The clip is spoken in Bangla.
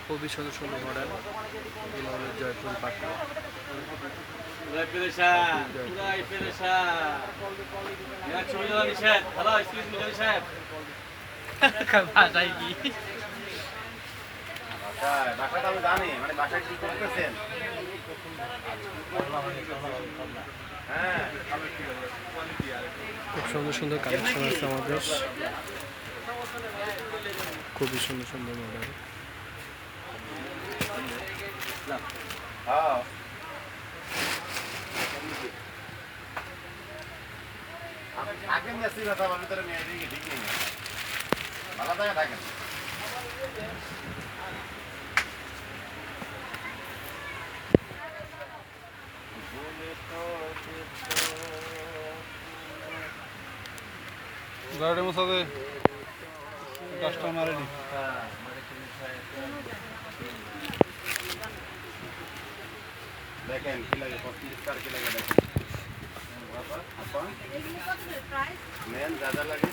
খুবই সুন্দর সুন্দর মডেল এগুলো হলো জয়পুর পাটনা। ভাষায় কি বাসাটা আমি জানি, মানে বাসায় কি করতেছেন? হ্যাঁ, খুব সুন্দর সুন্দর কালেকশন আছে আমাদের, খুবই সুন্দর সুন্দর মডেল। হ্যাঁ থাকেন না সিনেমা আমার ভিতরে মেয়ে দিকে ঠিক নেই, ভালো থাকে থাকেন। গাড়ি মশাতে গাছটা মারেনি। দেখেন কি লাগে, পরিষ্কার কি লাগে দেখেন। মেন যা যা লাগে